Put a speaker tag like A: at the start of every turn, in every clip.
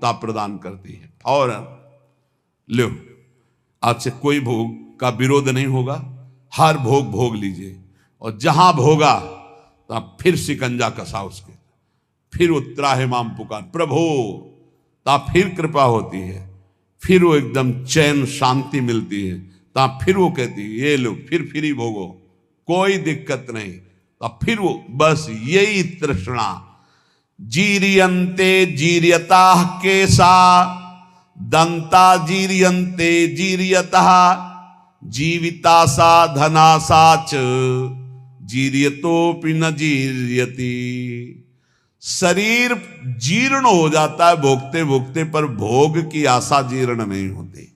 A: मुक्ता प्रदान करती है। और लो, आज से कोई भोग का विरोध नहीं होगा, हर भोग भोग लीजिए, और जहां भोगा तो फिर शिकंजा कसा उसके, फिर उत्तरा है माम पुकार प्रभु, ता फिर कृपा होती है, फिर वो एकदम चैन शांति मिलती है, ता फिर वो कहती है ये लो फिर ही भोगो, कोई दिक्कत नहीं। तो फिर वो बस यही तृष्णा, जीरियंते जीरियता केसा दंता जीरियंते जीरियता जीविता सा धना साच जीरियतोपि न जीरियति। शरीर जीर्ण हो जाता है भोगते भोगते, पर भोग की आशा जीर्ण नहीं होती।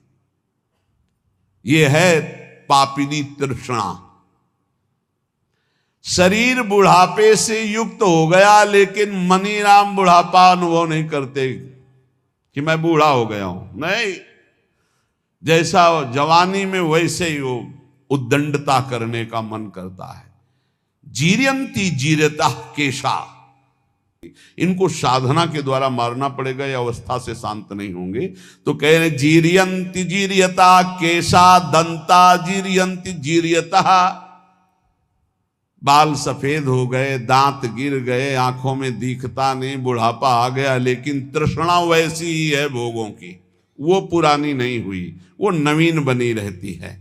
A: यह है पापिनी तृष्णा। शरीर बुढ़ापे से युक्त हो गया, लेकिन मनीराम बुढ़ापा अनुभव नहीं करते कि मैं बूढ़ा हो गया हूं। नहीं, जैसा जवानी में वैसे ही वो उद्दंडता करने का मन करता है। जीरियंती जीरता केशा, इनको साधना के द्वारा मारना पड़ेगा, ये अवस्था से शांत नहीं होंगे। तो कह रहे जीरियंती जीरियता केशा दंता जीरियंती जीरियता, बाल सफेद हो गए, दांत गिर गए, आंखों में दिखता नहीं, बुढ़ापा आ गया, लेकिन तृष्णा वैसी ही है भोगों की, वो पुरानी नहीं हुई, वो नवीन बनी रहती है।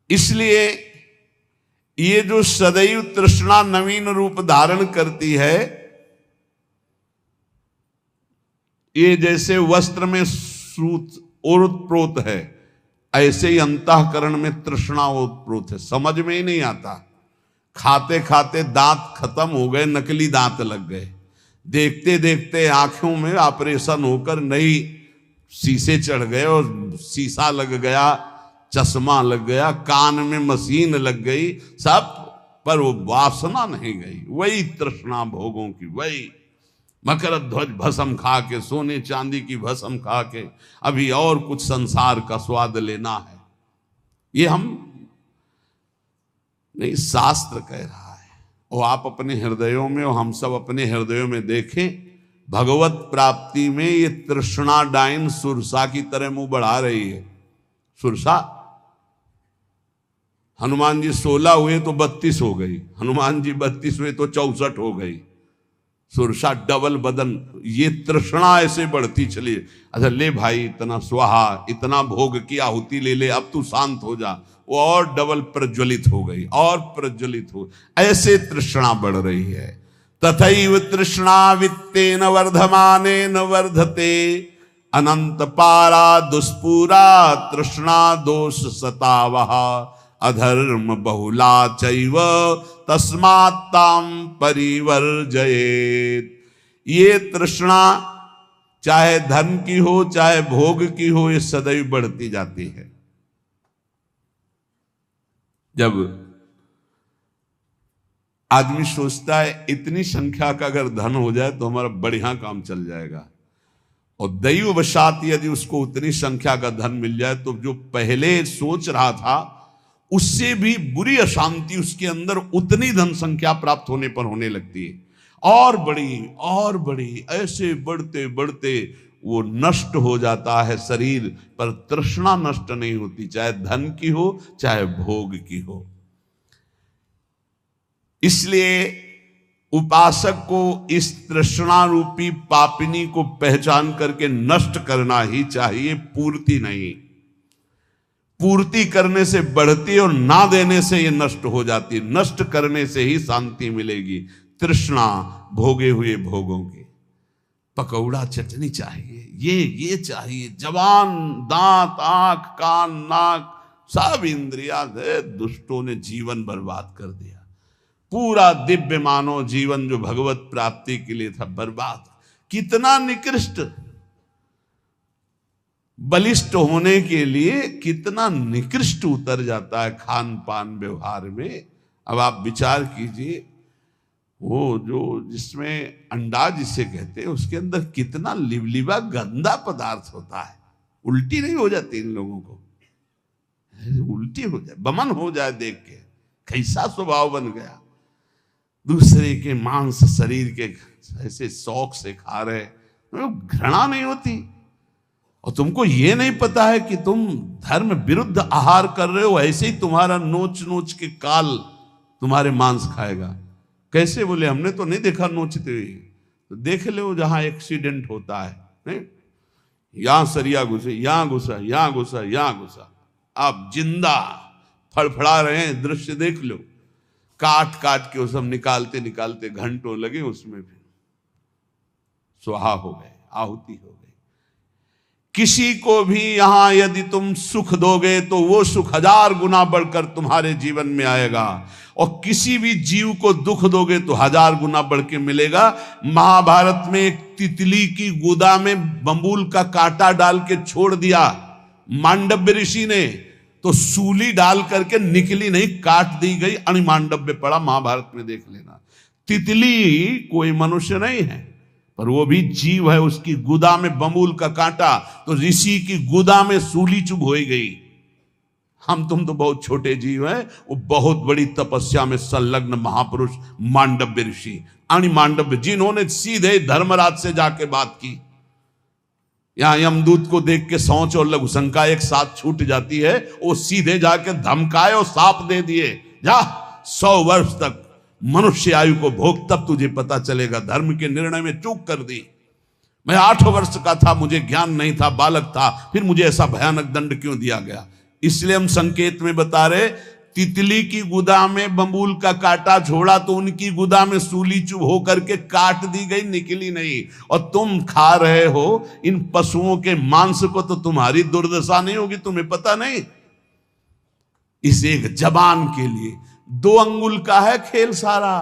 A: इसलिए ये जो सदैव तृष्णा नवीन रूप धारण करती है, ये जैसे वस्त्र में सूत ओतप्रोत है, ऐसे ही अंतःकरण में तृष्णा ओतप्रोत है। समझ में ही नहीं आता, खाते खाते दांत खत्म हो गए, नकली दांत लग गए, देखते देखते आंखों में ऑपरेशन होकर नई शीशे चढ़ गए और शीशा लग गया, चश्मा लग गया, कान में मशीन लग गई, सब, पर वो वासना नहीं गई। वही तृष्णा भोगों की, वही मकर ध्वज भस्म खा के, सोने चांदी की भस्म खा के अभी और कुछ संसार का स्वाद लेना है। ये हम नहीं, शास्त्र कह रहा है। और आप अपने हृदयों में और हम सब अपने हृदयों में देखें, भगवत प्राप्ति में ये तृष्णा डाइन सुरसा की तरह मुंह बढ़ा रही है। सुरसा, हनुमान जी 16 हुए तो 32 हो गई, हनुमान जी 32 हुए तो 64 हो गई। सुरसा डबल बदन, ये तृष्णा ऐसे बढ़ती चली। अच्छा ले भाई, इतना स्वाहा, इतना भोग की आहुति ले ले, अब तू शांत हो जा, वो और डबल प्रज्वलित हो गई, और प्रज्वलित हो, ऐसे तृष्णा बढ़ रही है। तथैव तृष्णा वित्तेन वर्धमानेन वर्धते, अनंत पारा दुष्पूरा तृष्णा दोष सतावः, अधर्म बहुला चैव तस्मात्ताम परिवर्जयेत्। ये तृष्णा चाहे धन की हो चाहे भोग की हो, ये सदैव बढ़ती जाती है। जब आदमी सोचता है इतनी संख्या का अगर धन हो जाए तो हमारा बढ़िया काम चल जाएगा, और दैववशात यदि उसको उतनी संख्या का धन मिल जाए तो जो पहले सोच रहा था उससे भी बुरी अशांति उसके अंदर उतनी धन संख्या प्राप्त होने पर होने लगती है, और बड़ी, ऐसे बढ़ते बढ़ते वो नष्ट हो जाता है शरीर, पर तृष्णा नष्ट नहीं होती, चाहे धन की हो चाहे भोग की हो। इसलिए उपासक को इस तृष्णा रूपी पापिनी को पहचान करके नष्ट करना ही चाहिए, पूर्ति नहीं। पूर्ति करने से बढ़ती और ना देने से ये नष्ट हो जाती है। नष्ट करने से ही शांति मिलेगी। तृष्णा भोगे हुए भोगों की, पकौड़ा चटनी चाहिए, ये चाहिए, जवान दांत आंख कान नाक सब इंद्रिया, दुष्टों ने जीवन बर्बाद कर दिया। पूरा दिव्य मानव जीवन जो भगवत प्राप्ति के लिए था, बर्बाद। कितना निकृष्ट, बलिष्ठ होने के लिए कितना निकृष्ट उतर जाता है खान पान व्यवहार में। अब आप विचार कीजिए, वो जो जिसमें अंडा जिसे कहते हैं, उसके अंदर कितना लिबलिबा गंदा पदार्थ होता है। उल्टी नहीं हो जाती इन लोगों को? उल्टी हो जाए, बमन हो जाए देख के, कैसा स्वभाव बन गया। दूसरे के मांस शरीर के ऐसे शौक से खा रहे, घृणा नहीं होती? और तुमको ये नहीं पता है कि तुम धर्म विरुद्ध आहार कर रहे हो, ऐसे ही तुम्हारा नोच नोच के काल तुम्हारे मांस खाएगा। कैसे? बोले हमने तो नहीं देखा नोचते हुए। तो देख लो जहां एक्सीडेंट होता है, नहीं? यहां सरिया घुसे, यहां घुसा, यहां घुसा, यहां घुसा, आप जिंदा फड़फड़ा रहे हैं, दृश्य देख लो। काट काट के वो सब निकालते निकालते घंटों लगे, उसमें फिर स्वाहा हो गए, आहुति हो गई। किसी को भी यहां यदि तुम सुख दोगे तो वो सुख 1000 गुना बढ़कर तुम्हारे जीवन में आएगा, और किसी भी जीव को दुख दोगे तो 1000 गुना बढ़ के मिलेगा। महाभारत में एक तितली की गुदा में बंबूल का कांटा डाल के छोड़ दिया मांडव्य ऋषि ने, तो सूली डाल करके निकली नहीं, काट दी गई, अणिमांडव्य पड़ा। महाभारत में देख लेना। तितली कोई मनुष्य नहीं है, पर वो भी जीव है। उसकी गुदा में बंबूल का कांटा, तो ऋषि की गुदा में सूली चुभ हो गई। हम तुम तो बहुत छोटे जीव हैं, वो बहुत बड़ी तपस्या में संलग्न महापुरुष मांडव्य ऋषि, अणिमांडव्य, जिन्होंने सीधे धर्मराज से जाके बात की। यहां यमदूत को देख के सोच और लघु शंका एक साथ छूट जाती है, वो सीधे जाके धमकाए और साप दे दिए, जा 100 वर्ष तक मनुष्य आयु को भोग, तब तुझे पता चलेगा। धर्म के निर्णय में चूक कर दी। मैं 8 वर्ष का था, मुझे ज्ञान नहीं था, बालक था, फिर मुझे ऐसा भयानक दंड क्यों दिया गया? इसलिए हम संकेत में बता रहे, तितली की गुदा में बंबूल का कांटा छोड़ा तो उनकी गुदा में सूली चुभ होकर के काट दी गई, निकली नहीं। और तुम खा रहे हो इन पशुओं के मांस को, तो तुम्हारी दुर्दशा नहीं होगी, तुम्हें पता नहीं? इस एक जबान के लिए 2 अंगुल का है खेल सारा।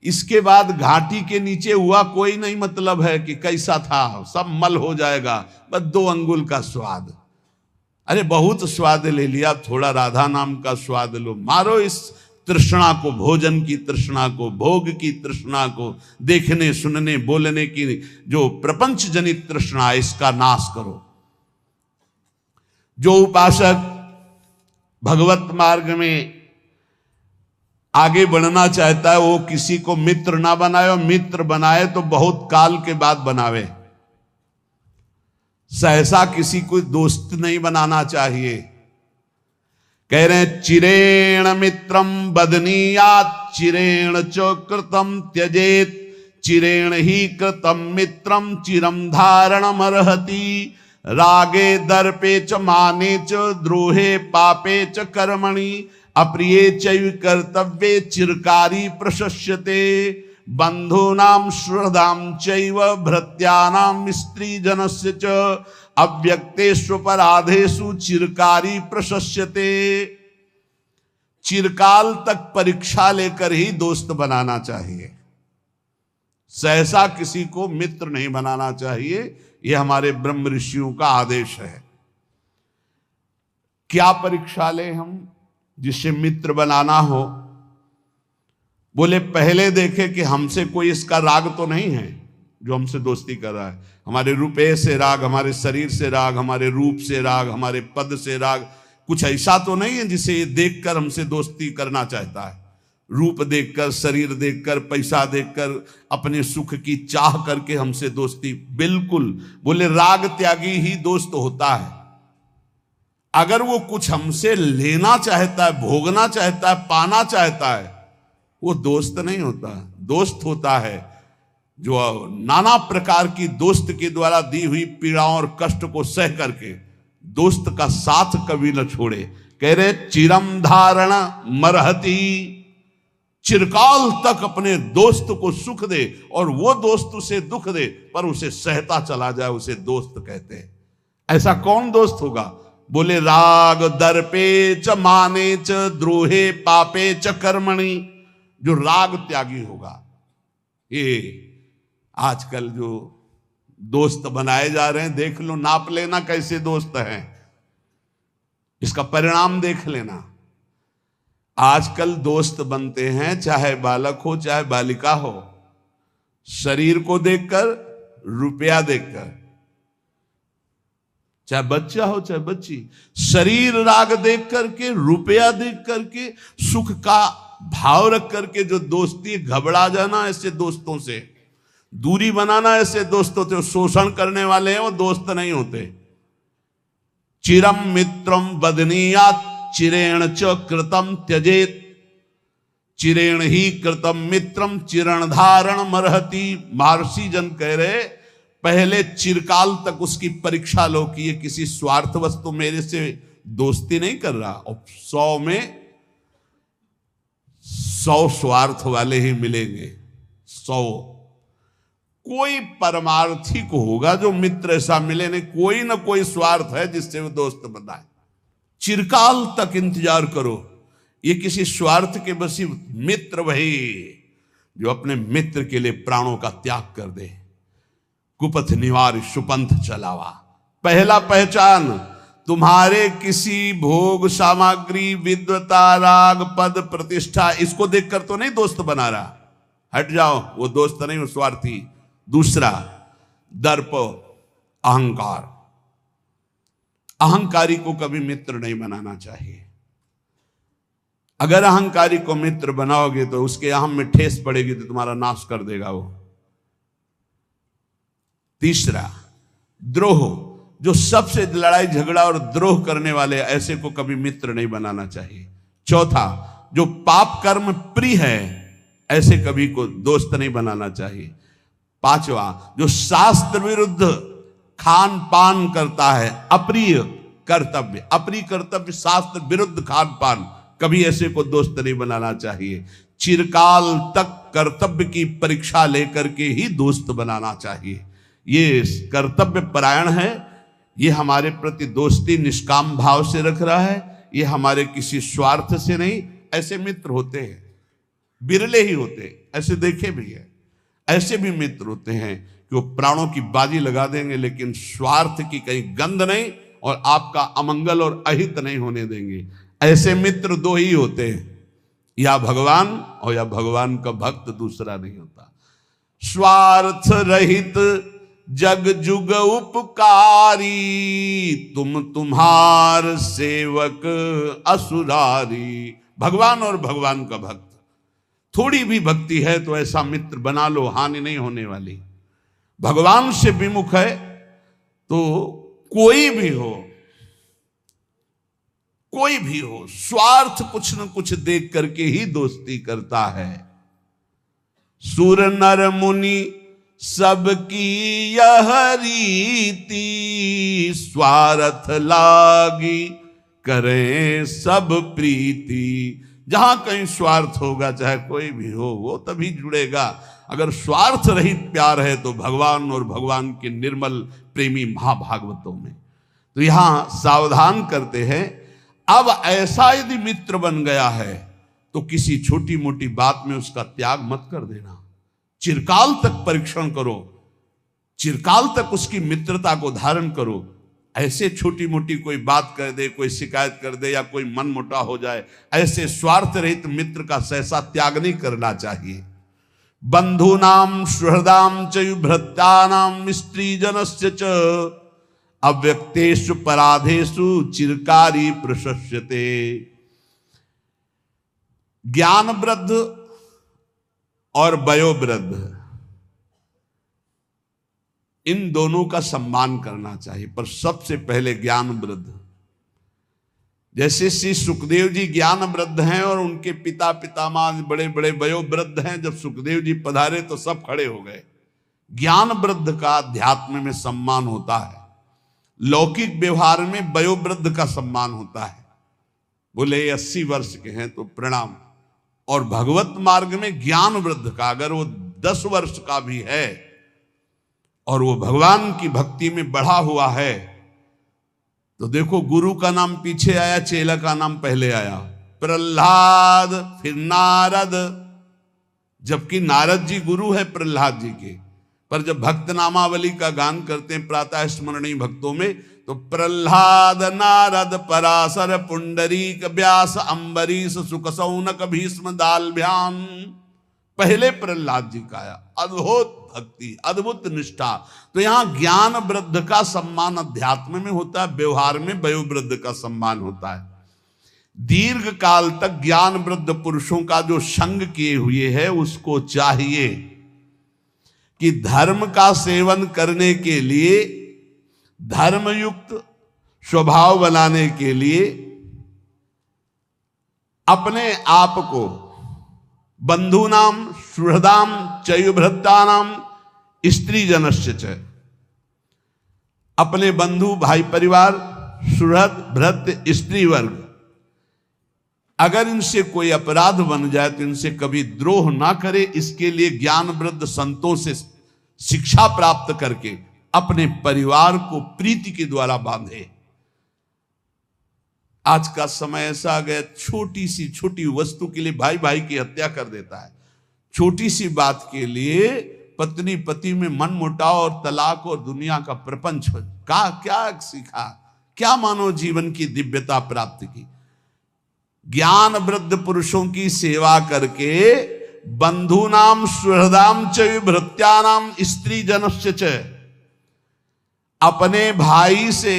A: इसके बाद घाटी के नीचे हुआ कोई नहीं मतलब है कि कैसा था, सब मल हो जाएगा। बस 2 अंगुल का स्वाद। अरे बहुत स्वाद ले लिया, थोड़ा राधा नाम का स्वाद लो। मारो इस तृष्णा को, भोजन की तृष्णा को, भोग की तृष्णा को, देखने सुनने बोलने की जो प्रपंच जनित तृष्णा है, इसका नाश करो। जो उपासक भगवत मार्ग में आगे बढ़ना चाहता है, वो किसी को मित्र ना बनाए, और मित्र बनाए तो बहुत काल के बाद बनावे। सहसा किसी को दोस्त नहीं बनाना चाहिए। कह रहे हैं, चिरेण मित्रम बदनीयात, चिरेण च कृतम त्यजेत, चिरेण ही कृतम मित्रम चिरम धारणम अर्हति। रागे दर्पे च माने च, द्रोहे पापे च कर्मणि, अप्रिये चैव कर्तव्ये चिरकारी प्रशस्यते। बंधूनां श्रद्धां चैव भृत्यानां स्त्रीजनस्य च, अव्यक्तेष्वपराधेषु चिरकारी प्रशस्यते। चिरकाल तक परीक्षा लेकर ही दोस्त बनाना चाहिए, सहसा किसी को मित्र नहीं बनाना चाहिए। यह हमारे ब्रह्म ऋषियों का आदेश है। क्या परीक्षा ले हम जिससे मित्र बनाना हो? बोले पहले देखे कि हमसे कोई इसका राग तो नहीं है जो हमसे दोस्ती कर रहा है। हमारे रुपये से राग, हमारे शरीर से राग, हमारे रूप से राग, हमारे पद से राग, कुछ ऐसा तो नहीं है जिसे ये देखकर हमसे दोस्ती करना चाहता है। रूप देखकर, शरीर देखकर, पैसा देखकर, अपने सुख की चाह करके हमसे दोस्ती, बिल्कुल। बोले राग त्यागी ही दोस्त होता है। अगर वो कुछ हमसे लेना चाहता है, भोगना चाहता है, पाना चाहता है, वो दोस्त नहीं होता। दोस्त होता है जो नाना प्रकार की दोस्त के द्वारा दी हुई पीड़ाओं और कष्ट को सह करके दोस्त का साथ कभी न छोड़े। कह रहे चिरम धारण मरहती, चिरकाल तक अपने दोस्त को सुख दे और वो दोस्त उसे दुख दे पर उसे सहता चला जाए, उसे दोस्त कहते हैं। ऐसा कौन दोस्त होगा? बोले राग दर्पे च माने च, द्रोहे पापे च कर्मणि, जो राग त्यागी होगा। ये आजकल जो दोस्त बनाए जा रहे हैं, देख लो, नाप लेना कैसे दोस्त हैं, इसका परिणाम देख लेना। आजकल दोस्त बनते हैं, चाहे बालक हो चाहे बालिका हो, शरीर को देखकर, रुपया देखकर, चाहे बच्चा हो चाहे बच्ची, शरीर राग देख करके, रुपया देख करके, सुख का भाव रख करके जो दोस्ती, घबरा जाना ऐसे दोस्तों से। दूरी बनाना ऐसे दोस्त होते, शोषण करने वाले हैं वो दोस्त नहीं होते। चिरम मित्रम बदनीयात चिरेण च कृतम त्यजेत, चिरेण ही कृतम मित्रम चिरण धारण मरहति। महर्षि जन कह रहे पहले चिरकाल तक उसकी परीक्षा लो कि ये किसी स्वार्थ वस्तु मेरे से दोस्ती नहीं कर रहा, और 100 में 100 स्वार्थ वाले ही मिलेंगे। 100 कोई परमार्थी को होगा जो मित्र ऐसा मिले नहीं, कोई ना कोई स्वार्थ है जिससे वो दोस्त बनाए। चिरकाल तक इंतजार करो, ये किसी स्वार्थ के बसी मित्र वही जो अपने मित्र के लिए प्राणों का त्याग कर दे। कुपथ निवार सुपंथ चलावा। पहला पहचान, तुम्हारे किसी भोग सामग्री विद्वता राग पद प्रतिष्ठा इसको देखकर तो नहीं दोस्त बना रहा, हट जाओ, वो दोस्त नहीं, वो स्वार्थी। दूसरा दर्प अहंकार, अहंकारी को कभी मित्र नहीं बनाना चाहिए। अगर अहंकारी को मित्र बनाओगे तो उसके अहम में ठेस पड़ेगी तो तुम्हारा नाश कर देगा वो। तीसरा द्रोह, जो सबसे लड़ाई झगड़ा और द्रोह करने वाले, ऐसे को कभी मित्र नहीं बनाना चाहिए। चौथा, जो पाप कर्म प्रिय है, ऐसे कभी को दोस्त नहीं बनाना चाहिए। पांचवा, जो शास्त्र विरुद्ध खान पान करता है, अप्रिय कर्तव्य, अप्रिय कर्तव्य शास्त्र विरुद्ध खान पान, कभी ऐसे को दोस्त नहीं बनाना चाहिए। चिरकाल तक कर्तव्य की परीक्षा लेकर के ही दोस्त बनाना चाहिए। ये कर्तव्य परायण है, ये हमारे प्रति दोस्ती निष्काम भाव से रख रहा है, ये हमारे किसी स्वार्थ से नहीं। ऐसे मित्र होते हैं, बिरले ही होते, ऐसे देखे भी है। ऐसे भी मित्र होते हैं कि वो प्राणों की बाजी लगा देंगे लेकिन स्वार्थ की कहीं गंध नहीं और आपका अमंगल और अहित नहीं होने देंगे। ऐसे मित्र दो ही होते हैं, या भगवान और या भगवान का भक्त, दूसरा नहीं होता। स्वार्थ रहित जग जुग उपकारी, तुम तुम्हार सेवक असुरारी। भगवान और भगवान का भक्त, थोड़ी भी भक्ति है तो ऐसा मित्र बना लो, हानि नहीं होने वाली। भगवान से विमुख है तो कोई भी हो, कोई भी हो, स्वार्थ कुछ न कुछ देख करके ही दोस्ती करता है। सुर नर मुनि सबकी यह रीति, स्वार्थ लागी करें सब प्रीति। जहां कहीं स्वार्थ होगा, चाहे कोई भी हो, वो तभी जुड़ेगा। अगर स्वार्थ रहित प्यार है तो भगवान और भगवान के निर्मल प्रेमी महाभागवतों में। तो यहां सावधान करते हैं, अब ऐसा यदि मित्र बन गया है तो किसी छोटी मोटी बात में उसका त्याग मत कर देना। चिरकाल तक परीक्षण करो, चिरकाल तक उसकी मित्रता को धारण करो। ऐसे छोटी मोटी कोई बात कर दे, कोई शिकायत कर दे या कोई मन मोटा हो जाए, ऐसे स्वार्थ रहित मित्र का सहसा त्याग नहीं करना चाहिए। बंधूनाम सुहृदाम च भृत्यानाम स्त्री जनस्य च अव्यक्तेषु पराधेषु चिरकारी प्रशस्यते। ज्ञान वृद्ध और वयोवृद्ध, इन दोनों का सम्मान करना चाहिए, पर सबसे पहले ज्ञान वृद्ध। जैसे श्री सुखदेव जी ज्ञान वृद्ध हैं और उनके पिता पितामह बड़े बड़े वयोवृद्ध हैं, जब सुखदेव जी पधारे तो सब खड़े हो गए। ज्ञान वृद्ध का अध्यात्म में सम्मान होता है, लौकिक व्यवहार में वयोवृद्ध का सम्मान होता है। बोले 80 वर्ष के हैं तो प्रणाम, और भगवत मार्ग में ज्ञान वृद्ध का, अगर वो 10 वर्ष का भी है और वो भगवान की भक्ति में बढ़ा हुआ है तो देखो, गुरु का नाम पीछे आया, चेला का नाम पहले आया। प्रहलाद, फिर नारद, जबकि नारद जी गुरु है प्रहलाद जी के। पर जब भक्त नामावली का गान करते हैं प्रातः स्मरणीय भक्तों में, तो प्रहलाद नारद पराशर पुंडरीक व्यास अम्बरीश सुख सौनक भीष्म दालभ्याम, पहले प्रहलाद जी का आया। अद्भुत भक्ति, अद्भुत निष्ठा। तो यहां ज्ञान वृद्ध का सम्मान अध्यात्म में होता है, व्यवहार में वयोवृद्ध का सम्मान होता है। दीर्घ काल तक ज्ञान वृद्ध पुरुषों का जो संग किए हुए है उसको चाहिए कि धर्म का सेवन करने के लिए, धर्मयुक्त स्वभाव बनाने के लिए अपने आप को बंधूनाम सुहृदाम चयुभृत्तानाम स्त्री जनस्य च, अपने बंधु भाई परिवार सुहृद भृत्य स्त्री वर्ग, अगर इनसे कोई अपराध बन जाए तो इनसे कभी द्रोह ना करे, इसके लिए ज्ञान वृद्ध संतों से शिक्षा प्राप्त करके अपने परिवार को प्रीति के द्वारा बांधे। आज का समय ऐसा आ गया, छोटी सी छोटी वस्तु के लिए भाई भाई की हत्या कर देता है। छोटी सी बात के लिए पत्नी पति में मनमुटाव और तलाक और दुनिया का प्रपंच का क्या सीखा, क्या मानव जीवन की दिव्यता प्राप्त की। ज्ञान वृद्ध पुरुषों की सेवा करके बंधूनाम सुहृदाम च भृत्यानाम स्त्री जनस्य च, अपने भाई से,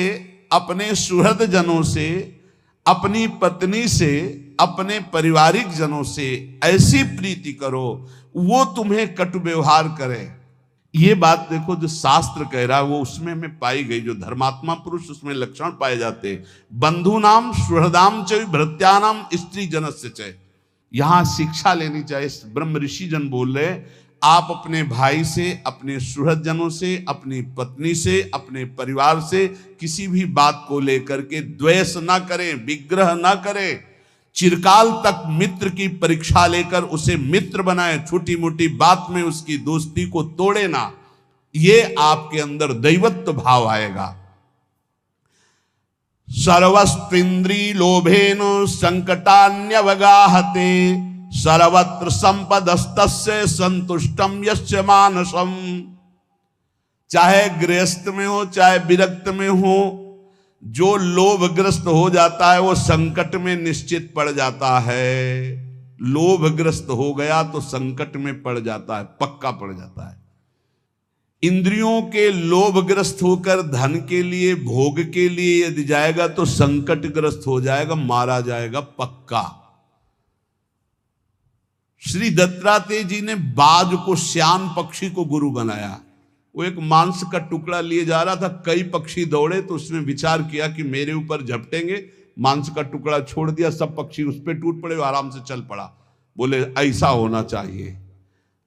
A: अपने सुहृद जनों से, अपनी पत्नी से, अपने पारिवारिक जनों से ऐसी प्रीति करो वो तुम्हें कटु व्यवहार करे। ये बात देखो जो शास्त्र कह रहा है वो उसमें में पाई गई, जो धर्मात्मा पुरुष उसमें लक्षण पाए जाते। बंधु नाम सुहृदाम च भृत्यानाम स्त्री जनस्य च, यहां शिक्षा लेनी चाहिए। ब्रह्म ऋषि जन बोल रहे, आप अपने भाई से, अपने सुहृद जनों से, अपनी पत्नी से, अपने परिवार से किसी भी बात को लेकर के द्वेष ना करें, विग्रह ना करें। चिरकाल तक मित्र की परीक्षा लेकर उसे मित्र बनाए, छोटी मोटी बात में उसकी दोस्ती को तोड़े ना, ये आपके अंदर दैवत्व भाव आएगा। सर्वस्त्विंद्री लोभेन संकटान्यवगाहते, सर्वत्र संपदस्तस्य संतुष्टम यस्य मानसम। चाहे गृहस्थ में हो चाहे विरक्त में हो, जो लोभग्रस्त हो जाता है वो संकट में निश्चित पड़ जाता है। लोभग्रस्त हो गया तो संकट में पड़ जाता है, पक्का पड़ जाता है। इंद्रियों के लोभग्रस्त होकर धन के लिए, भोग के लिए यदि जाएगा तो संकटग्रस्त हो जाएगा, मारा जाएगा पक्का। श्री दत्तात्रेय जी ने बाज को, श्यान पक्षी को गुरु बनाया। वो एक मांस का टुकड़ा लिए जा रहा था, कई पक्षी दौड़े तो उसने विचार किया कि मेरे ऊपर झपटेंगे, मांस का टुकड़ा छोड़ दिया, सब पक्षी उस पर टूट पड़े, आराम से चल पड़ा। बोले ऐसा होना चाहिए,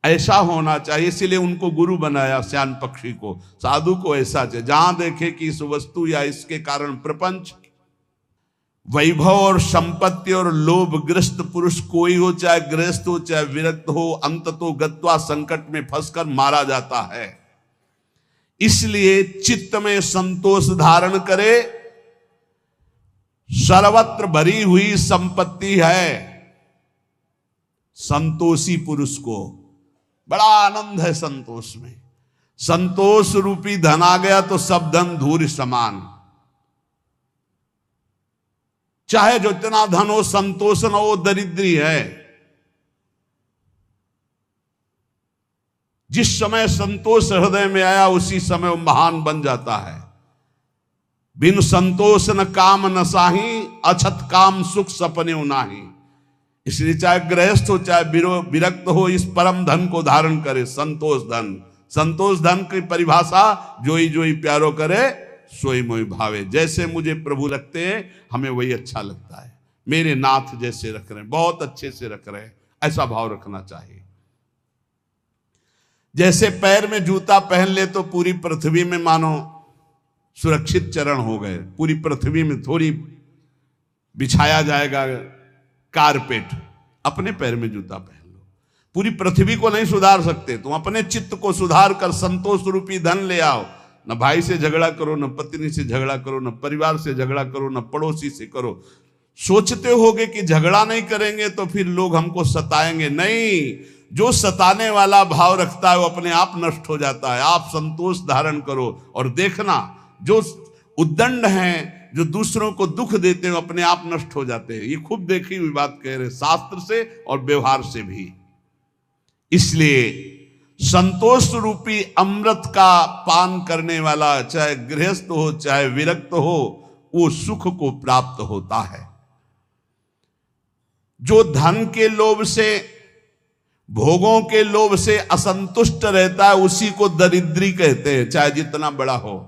A: ऐसा होना चाहिए, इसलिए उनको गुरु बनाया श्यान पक्षी को, साधु को ऐसा चाहिए। जहां देखे कि इस वस्तु या इसके कारण प्रपंच, वैभव और संपत्ति और लोभग्रस्त पुरुष कोई हो, चाहे गृहस्थ हो चाहे विरक्त हो, अंततो गत्वा संकट में फंसकर मारा जाता है। इसलिए चित्त में संतोष धारण करे। सर्वत्र भरी हुई संपत्ति है, संतोषी पुरुष को बड़ा आनंद है संतोष में। संतोष रूपी धन आ गया तो सब धन धूल समान। चाहे जितना धन हो, संतोष न हो, दरिद्री है। जिस समय संतोष हृदय में आया उसी समय वो महान बन जाता है। बिन संतोष न काम न साही, अछत काम सुख सपने नाही। इसलिए चाहे गृहस्थ हो चाहे विरक्त हो, इस परम धन को धारण करे, संतोष धन। संतोष धन की परिभाषा, जोई जोई प्यारो करे सोई मोई भावे। जैसे मुझे प्रभु रखते हैं हमें वही अच्छा लगता है, मेरे नाथ जैसे रख रहे हैं, बहुत अच्छे से रख रहे हैं, ऐसा भाव रखना चाहिए। जैसे पैर में जूता पहन ले तो पूरी पृथ्वी में मानो सुरक्षित चरण हो गए, पूरी पृथ्वी में थोड़ी बिछाया जाएगा कारपेट, अपने पैर में जूता पहन लो। पूरी पृथ्वी को नहीं सुधार सकते, तुम अपने चित्त को सुधार कर संतोष रूपी धन ले आओ। न भाई से झगड़ा करो, न पत्नी से झगड़ा करो, न परिवार से झगड़ा करो, न पड़ोसी से करो। सोचते होगे कि झगड़ा नहीं करेंगे तो फिर लोग हमको सताएंगे, नहीं। जो सताने वाला भाव रखता है वो अपने आप नष्ट हो जाता है। आप संतोष धारण करो और देखना, जो उद्दंड हैं, जो दूसरों को दुख देते हैं, अपने आप नष्ट हो जाते हैं। ये खूब देखी हुई बात कह रहे, शास्त्र से और व्यवहार से भी। इसलिए संतोष रूपी अमृत का पान करने वाला, चाहे गृहस्थ हो चाहे विरक्त हो, वो सुख को प्राप्त होता है। जो धन के लोभ से, भोगों के लोभ से असंतुष्ट रहता है, उसी को दरिद्री कहते हैं, चाहे जितना बड़ा हो।